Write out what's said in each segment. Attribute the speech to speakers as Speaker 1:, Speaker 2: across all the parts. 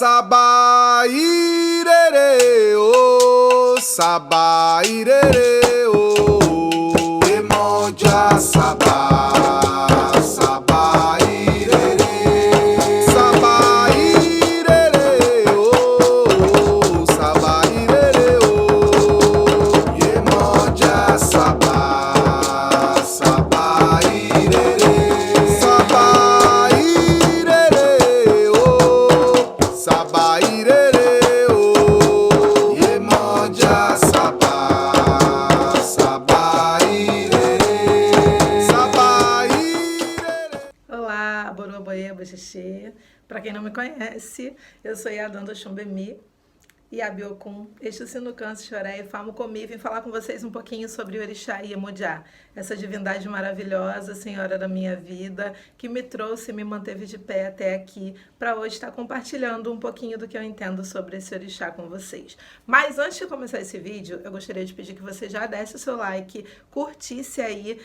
Speaker 1: Sabá, irerê, ô, sabá, irerê, ô, Iemoja, sabá, sabá, irerê, sabá, irerê, ô, sabá, irerê, ô, Iemoja, sabá, sabá, irerê, sabá, irerê, ô, sabá, irerê, ô, Iemoja, sabá, sabá, irerê, sabá, irerê.
Speaker 2: Olá, Boroboê, Boxixê. Para quem não me conhece, eu sou Yadanda Xumbemi e Abiokun, Exu no Canto Choré e Famo Comi. Vim falar com vocês um pouquinho sobre o Orixá Iemoja, essa divindade maravilhosa, senhora da minha vida, que me trouxe e me manteve de pé até aqui, para hoje estar compartilhando um pouquinho do que eu entendo sobre esse Orixá com vocês. Mas antes de começar esse vídeo, eu gostaria de pedir que você já desse o seu like, curtisse aí,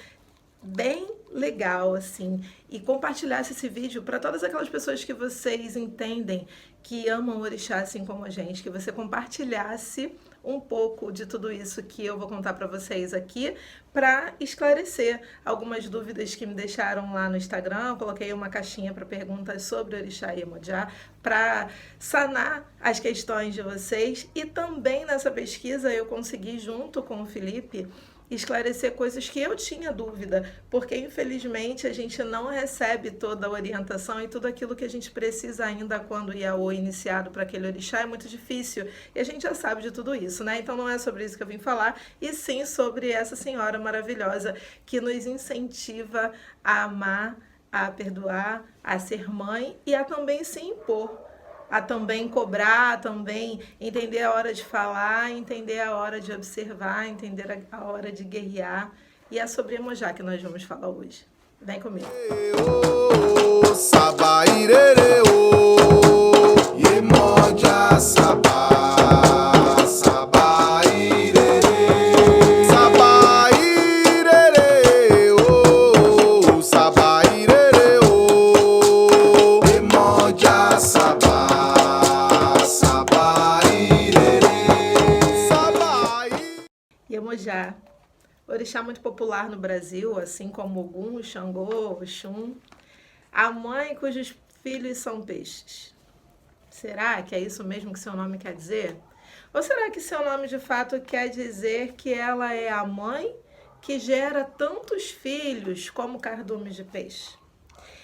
Speaker 2: bem legal, assim, e compartilhasse esse vídeo para todas aquelas pessoas que vocês entendem que amam o Orixá assim como a gente, que você compartilhasse um pouco de tudo isso que eu vou contar para vocês aqui, para esclarecer algumas dúvidas que me deixaram lá no Instagram. Eu coloquei uma caixinha para perguntas sobre o Orixá Iemoja, para sanar as questões de vocês, e também nessa pesquisa eu consegui, junto com o Felipe, esclarecer coisas que eu tinha dúvida, porque infelizmente a gente não recebe toda a orientação e tudo aquilo que a gente precisa ainda quando o Iaô iniciado para aquele orixá é muito difícil, e a gente já sabe de tudo isso, né? Então não é sobre isso que eu vim falar, e sim sobre essa senhora maravilhosa que nos incentiva a amar, a perdoar, a ser mãe e a também se impor, a também cobrar, a também entender a hora de falar, entender a hora de observar, entender a hora de guerrear. E é sobre Iemoja que nós vamos falar hoje. Vem comigo.
Speaker 1: Ô, sabá, irerê, ô, Iemoja, sabá, sabá, irerê, sabá, irerê, ô, sabá, irerê, ô, Iemoja, sabá, sabá, irerê, sabá, irerê.
Speaker 2: Iemoja, orixá muito popular no Brasil, assim como Ogum, Xangô, Oxum, a mãe cujos filhos são peixes. Será que é isso mesmo que seu nome quer dizer? Ou será que seu nome de fato quer dizer que ela é a mãe que gera tantos filhos como cardumes de peixe?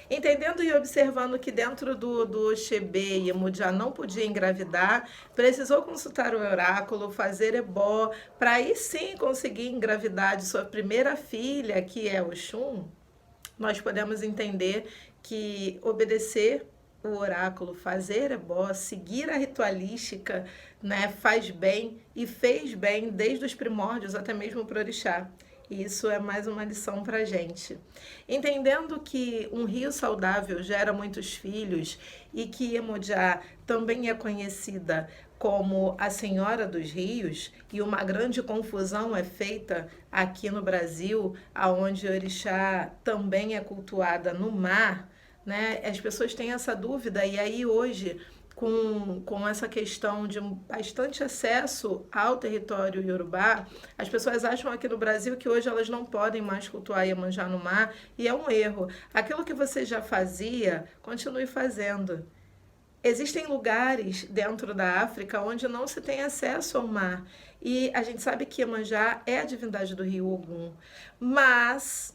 Speaker 2: Entendendo e observando que dentro do Oxebê, Iemoja não podia engravidar, precisou consultar o oráculo, fazer ebó, para aí sim conseguir engravidar de sua primeira filha, que é Oxum. Nós podemos entender que obedecer o oráculo, fazer ebó, seguir a ritualística, né, faz bem e fez bem desde os primórdios até mesmo para o orixá. E isso é mais uma lição para a gente. Entendendo que um rio saudável gera muitos filhos e que Iemoja também é conhecida como a Senhora dos Rios, e uma grande confusão é feita aqui no Brasil, onde o orixá também é cultuada no mar, né? As pessoas têm essa dúvida, e aí hoje, com essa questão de bastante acesso ao território iorubá, as pessoas acham aqui no Brasil que hoje elas não podem mais cultuar Iemanjá no mar, e é um erro. Aquilo que você já fazia, continue fazendo. Existem lugares dentro da África onde não se tem acesso ao mar, e a gente sabe que Iemanjá é a divindade do rio Ogum, mas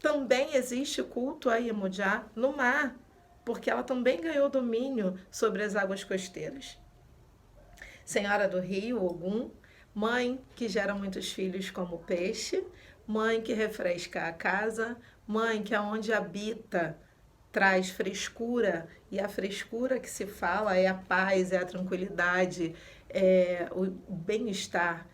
Speaker 2: também existe culto a Iemoja no mar, porque ela também ganhou domínio sobre as águas costeiras. Senhora do rio, Ogum, mãe que gera muitos filhos como peixe, mãe que refresca a casa, mãe que aonde habita traz frescura, e a frescura que se fala é a paz, é a tranquilidade, é o bem-estar.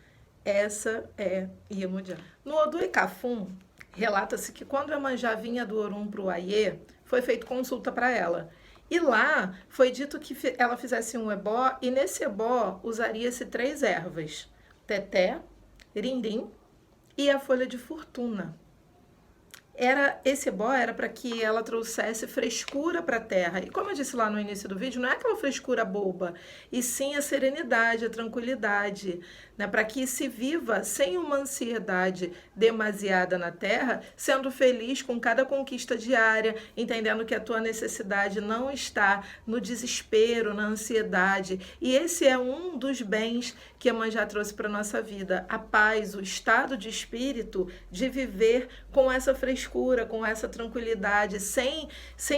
Speaker 2: Essa é Iemoja. No Odu e Kafum, relata-se que quando Iemanjá vinha do Orum para o Aiê, foi feita consulta para ela. E lá foi dito que ela fizesse um ebó, e nesse ebó usaria-se 3 ervas: teté, rindim e a folha de fortuna. esse ebó era para que ela trouxesse frescura para a terra. E como eu disse lá no início do vídeo, não é aquela frescura boba, e sim a serenidade, a tranquilidade, né? Para que se viva sem uma ansiedade demasiada na terra, sendo feliz com cada conquista diária, entendendo que a tua necessidade não está no desespero, na ansiedade. E esse é um dos bens que Iemanjá trouxe para a nossa vida, a paz, o estado de espírito de viver com essa frescura, com essa tranquilidade, sem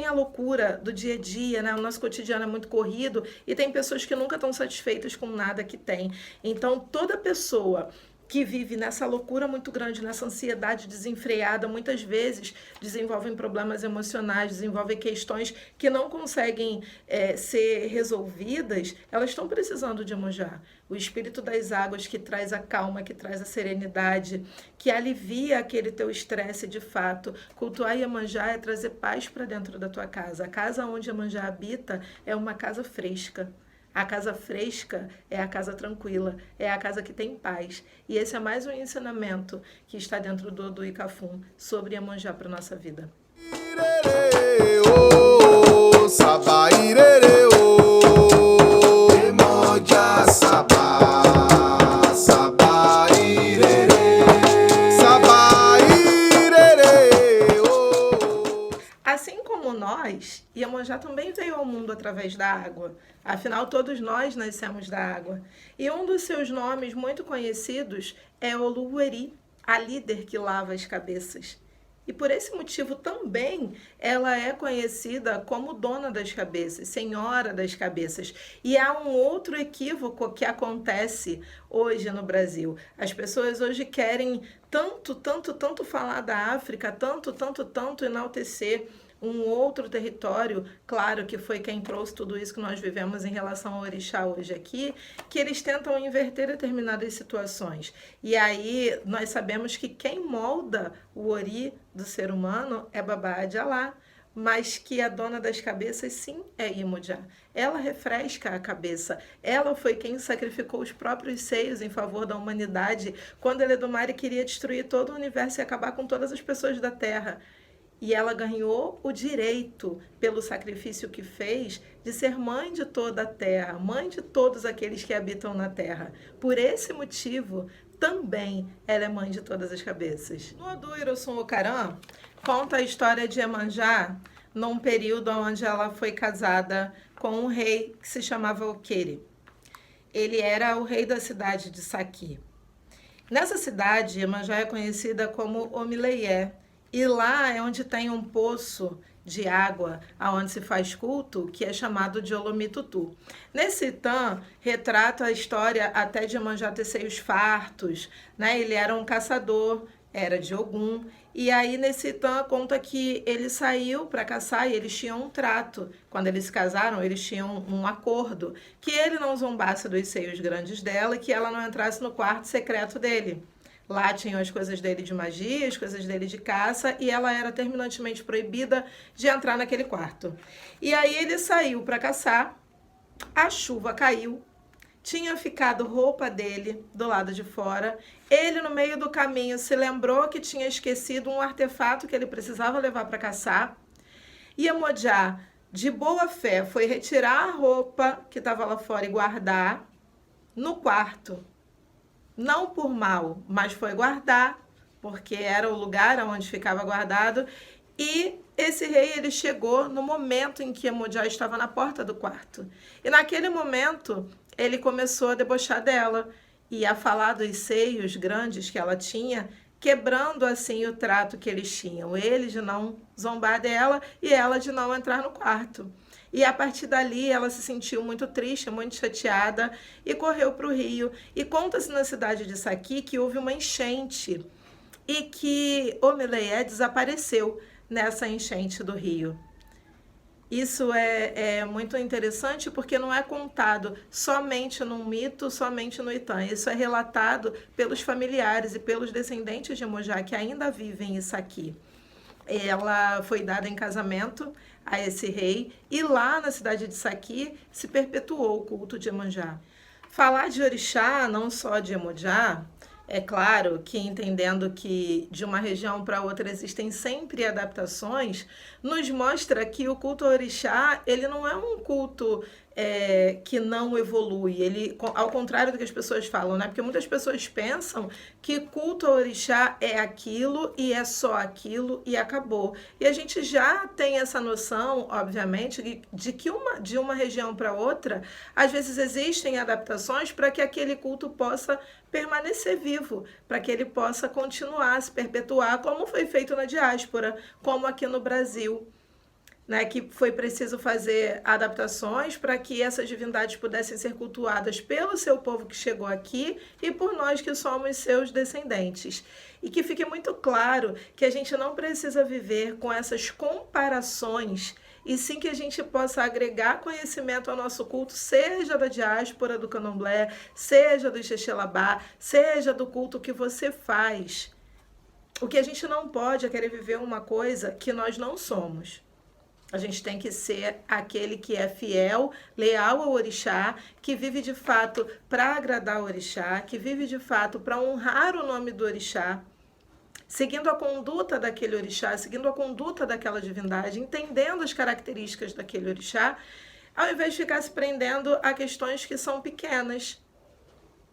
Speaker 2: a loucura do dia a dia, né? O nosso cotidiano é muito corrido e tem pessoas que nunca estão satisfeitas com nada que tem. Então, toda pessoa que vive nessa loucura muito grande, nessa ansiedade desenfreada, muitas vezes desenvolvem problemas emocionais, desenvolvem questões que não conseguem ser resolvidas, elas estão precisando de Iemanjá. O espírito das águas que traz a calma, que traz a serenidade, que alivia aquele teu estresse de fato. Cultuar Iemanjá é trazer paz para dentro da tua casa. A casa onde Iemanjá habita é uma casa fresca. A casa fresca é a casa tranquila, é a casa que tem paz. E esse é mais um ensinamento que está dentro do Odu e Cafum sobre Iemanjá para a nossa vida.
Speaker 1: Irere, oh, Sabá, irere, oh, Iemanjá, Sabá, Sabá, irere, Sabá, irere, oh.
Speaker 2: Assim como nós, Iemanjá também veio ao mundo através da água. Afinal, todos nós nascemos da água. E um dos seus nomes muito conhecidos é Oluweri, a líder que lava as cabeças. E por esse motivo também ela é conhecida como dona das cabeças, senhora das cabeças. E há um outro equívoco que acontece hoje no Brasil. As pessoas hoje querem tanto falar da África, tanto enaltecer um outro território, claro que foi quem trouxe tudo isso que nós vivemos em relação ao orixá hoje aqui, que eles tentam inverter determinadas situações. E aí nós sabemos que quem molda o ori do ser humano é Babá de Alá, mas que a dona das cabeças sim é Iemanjá. Ela refresca a cabeça. Ela foi quem sacrificou os próprios seios em favor da humanidade quando Eledumare queria destruir todo o universo e acabar com todas as pessoas da Terra. E ela ganhou o direito, pelo sacrifício que fez, de ser mãe de toda a terra, mãe de todos aqueles que habitam na terra. Por esse motivo, também ela é mãe de todas as cabeças. No Odu Irosum Ocaran, conta a história de Iemanjá num período onde ela foi casada com um rei que se chamava Okere. Ele era o rei da cidade de Saki. Nessa cidade, Iemanjá é conhecida como Omileié, e lá é onde tem um poço de água, aonde se faz culto, que é chamado de Olomitutu. Nesse Itã, retrata a história até de Iemanjá ter seios fartos, né? Ele era um caçador, era de Ogum, e aí nesse Itã conta que ele saiu para caçar e eles tinham um trato. Quando eles se casaram, eles tinham um acordo, que ele não zombasse dos seios grandes dela e que ela não entrasse no quarto secreto dele. Lá tinham as coisas dele de magia, as coisas dele de caça, e ela era terminantemente proibida de entrar naquele quarto. E aí ele saiu para caçar, a chuva caiu, tinha ficado roupa dele do lado de fora, ele no meio do caminho se lembrou que tinha esquecido um artefato que ele precisava levar para caçar, e Iemanjá, de boa fé, foi retirar a roupa que estava lá fora e guardar no quarto. Não por mal, mas foi guardar, porque era o lugar onde ficava guardado. E esse rei, ele chegou no momento em que Iemanjá estava na porta do quarto. E naquele momento, ele começou a debochar dela e a falar dos seios grandes que ela tinha, quebrando assim o trato que eles tinham. Ele de não zombar dela e ela de não entrar no quarto. E a partir dali ela se sentiu muito triste, muito chateada e correu para o rio. E conta-se na cidade de Saki que houve uma enchente e que Omileié desapareceu nessa enchente do rio. Isso é muito interessante porque não é contado somente num mito, somente no Itã. Isso é relatado pelos familiares e pelos descendentes de Iemanjá que ainda vivem em Saki. Ela foi dada em casamento a esse rei e lá na cidade de Saki se perpetuou o culto de Iemanjá. Falar de orixá, não só de Iemanjá, É claro que entendendo que de uma região para outra existem sempre adaptações, nos mostra que o culto ao orixá, ele não é um culto que não evolui. Ele, ao contrário do que as pessoas falam, né? Porque muitas pessoas pensam que culto ao orixá é aquilo e é só aquilo e acabou. E a gente já tem essa noção, obviamente, de que de uma região para outra, às vezes existem adaptações para que aquele culto possa permanecer vivo, para que ele possa continuar, se perpetuar, como foi feito na diáspora, como aqui no Brasil. Né, que foi preciso fazer adaptações para que essas divindades pudessem ser cultuadas pelo seu povo que chegou aqui e por nós que somos seus descendentes. E que fique muito claro que a gente não precisa viver com essas comparações e sim que a gente possa agregar conhecimento ao nosso culto, seja da diáspora do candomblé, seja do Xexelabá, seja do culto que você faz. O que a gente não pode é querer viver uma coisa que nós não somos. A gente tem que ser aquele que é fiel, leal ao orixá, que vive de fato para agradar o orixá, que vive de fato para honrar o nome do orixá, seguindo a conduta daquele orixá, seguindo a conduta daquela divindade, entendendo as características daquele orixá, ao invés de ficar se prendendo a questões que são pequenas,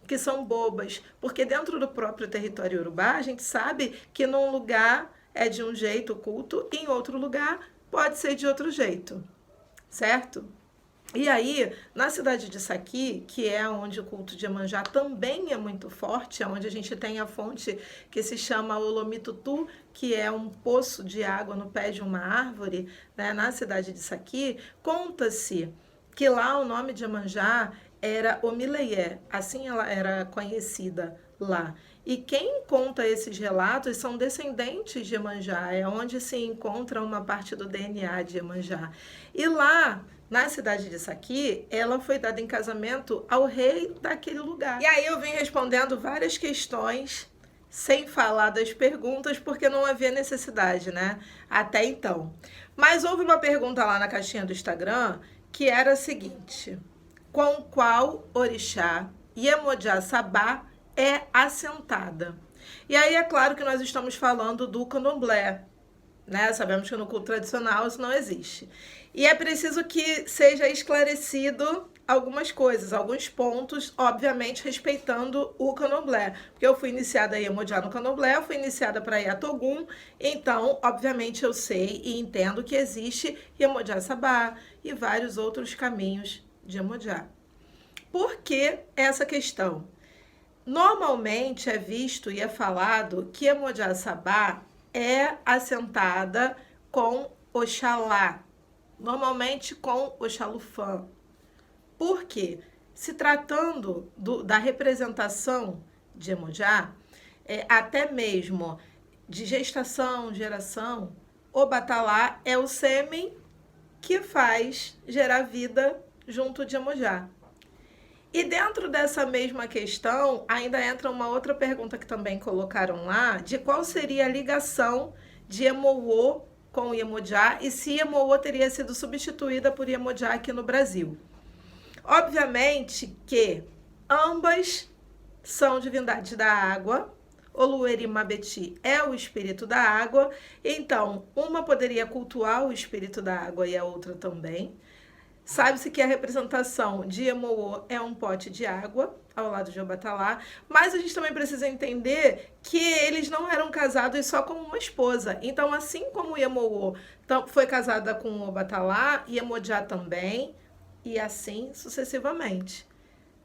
Speaker 2: que são bobas. Porque dentro do próprio território iorubá, a gente sabe que num lugar é de um jeito o culto, e em outro lugar pode ser de outro jeito, certo? E aí, na cidade de Saqui, que é onde o culto de Iemanjá também é muito forte, onde a gente tem a fonte que se chama Olomitutu, que é um poço de água no pé de uma árvore, né, na cidade de Saqui, conta-se que lá o nome de Iemanjá era Omileié, assim ela era conhecida lá. E quem conta esses relatos são descendentes de Iemanjá, é onde se encontra uma parte do DNA de Iemanjá. E lá, na cidade de Saqui, ela foi dada em casamento ao rei daquele lugar. E aí eu vim respondendo várias questões, sem falar das perguntas, porque não havia necessidade, né? Até então. Mas houve uma pergunta lá na caixinha do Instagram, que era a seguinte: com qual orixá Iemoja Sabá é assentada? E aí é claro que nós estamos falando do candomblé, né? Sabemos que no culto tradicional isso não existe. E é preciso que seja esclarecido algumas coisas, alguns pontos, obviamente respeitando o candomblé. Porque eu fui iniciada a Iemoja no candomblé, eu fui iniciada para Iatogum, então, obviamente, eu sei e entendo que existe Iemoja Sabá e vários outros caminhos de Iemoja. Por que essa questão? Normalmente é visto e é falado que Iemoja Sabá é assentada com Oxalá, normalmente com Oxalufã. Por quê? Se tratando da representação de Iemoja, até mesmo de gestação, geração, o Batalá é o sêmen que faz gerar vida junto de Iemoja. E dentro dessa mesma questão, ainda entra uma outra pergunta que também colocaram lá, de qual seria a ligação de Emoô com Iemoja e se Emoô teria sido substituída por Iemoja aqui no Brasil. Obviamente que ambas são divindades da água, Olueri Mabeti é o espírito da água, então uma poderia cultuar o espírito da água e a outra também. Sabe-se que a representação de Emoô é um pote de água ao lado de Obatalá, mas a gente também precisa entender que eles não eram casados só com uma esposa. Então, assim como Emoô foi casada com Obatalá, Iemoja também, e assim sucessivamente.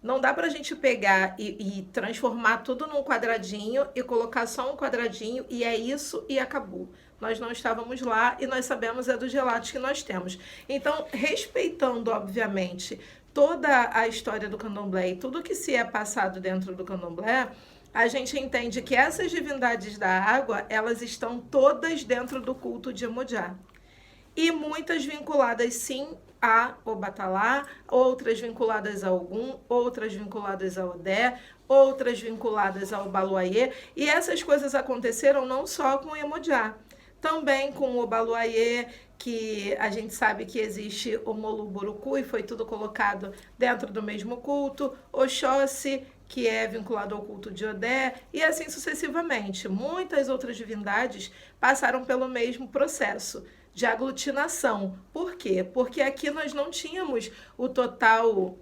Speaker 2: Não dá pra gente pegar e transformar tudo num quadradinho e colocar só um quadradinho e é isso e acabou. Nós não estávamos lá e nós sabemos dos relatos que nós temos. Então, respeitando, obviamente, toda a história do candomblé e tudo que se é passado dentro do candomblé, a gente entende que essas divindades da água, elas estão todas dentro do culto de Iemoja. E muitas vinculadas, sim, a Obatalá, outras vinculadas a Ogum, outras vinculadas a Odé, outras vinculadas ao Baluayê. E essas coisas aconteceram não só com Iemoja, também com o Baluayê, que a gente sabe que existe o Moluburucu e foi tudo colocado dentro do mesmo culto, Oxóssi, que é vinculado ao culto de Odé, e assim sucessivamente. Muitas outras divindades passaram pelo mesmo processo de aglutinação. Por quê? Porque aqui nós não tínhamos o total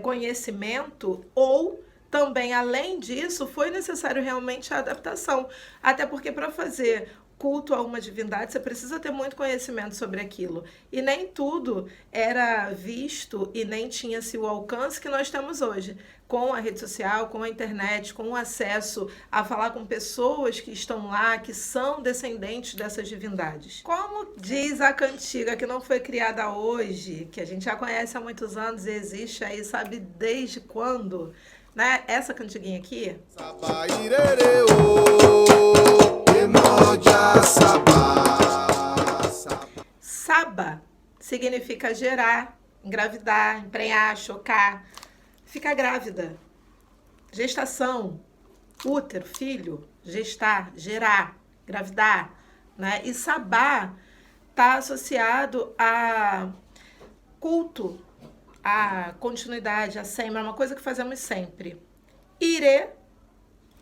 Speaker 2: conhecimento, ou também, além disso, foi necessário realmente a adaptação. Até porque para fazer culto a uma divindade, você precisa ter muito conhecimento sobre aquilo. E nem tudo era visto e nem tinha-se o alcance que nós temos hoje, com a rede social, com a internet, com o acesso a falar com pessoas que estão lá, que são descendentes dessas divindades. Como diz a cantiga, que não foi criada hoje, que a gente já conhece há muitos anos e existe aí, sabe desde quando, né? Essa cantiguinha aqui.
Speaker 1: Saba irere o, Iemoja Saba.
Speaker 2: Saba significa gerar, engravidar, emprenhar, chocar, ficar grávida. Gestação, útero, filho, gestar, gerar, engravidar, né? E Sabá está associado a culto, a continuidade, a sempre, é uma coisa que fazemos sempre. Ire,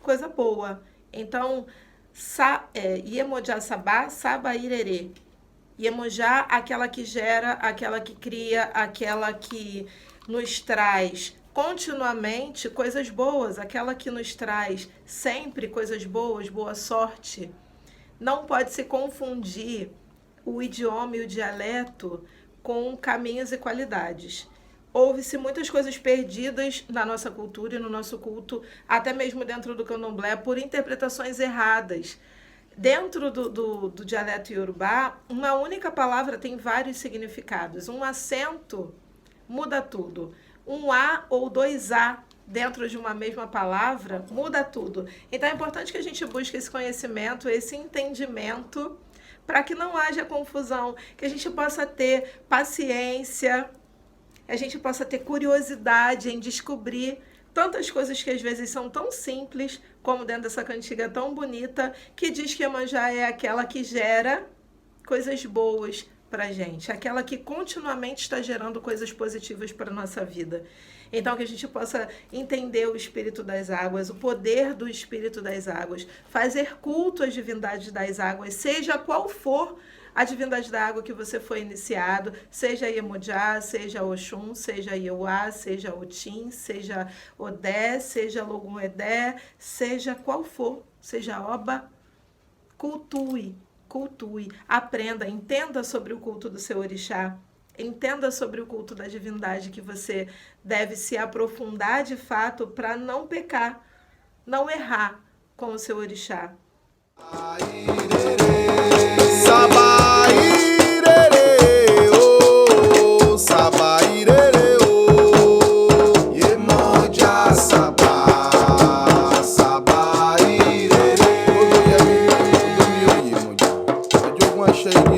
Speaker 2: coisa boa. Então, Iemoja Sabá, Saba Irerê. Iemoja, aquela que gera, aquela que cria, aquela que nos traz continuamente coisas boas, aquela que nos traz sempre coisas boas, boa sorte. Não pode se confundir o idioma e o dialeto com caminhos e qualidades. Houve-se muitas coisas perdidas na nossa cultura e no nosso culto, até mesmo dentro do candomblé, por interpretações erradas. Dentro do dialeto iorubá, uma única palavra tem vários significados. Um acento muda tudo. Um A ou dois A dentro de uma mesma palavra muda tudo. Então é importante que a gente busque esse conhecimento, esse entendimento, para que não haja confusão, que a gente possa ter paciência, a gente possa ter curiosidade em descobrir tantas coisas que às vezes são tão simples, como dentro dessa cantiga tão bonita, que diz que Iemanjá é aquela que gera coisas boas para a gente, aquela que continuamente está gerando coisas positivas para a nossa vida. Então, que a gente possa entender o Espírito das Águas, o poder do Espírito das Águas, fazer culto às divindades das águas, seja qual for a divindade da água que você foi iniciado, seja Iemoja, seja Oxum, seja Ieuá, seja Otim, seja Odé, seja Logum Edé, seja qual for, seja Oba, cultue, aprenda, entenda sobre o culto do seu orixá, entenda sobre o culto da divindade que você deve se aprofundar de fato para não pecar, não errar com o seu orixá.
Speaker 1: Saba irere o, Saba irere o, Iemoja Saba, Saba irere. Iemoja, de alguma cheia.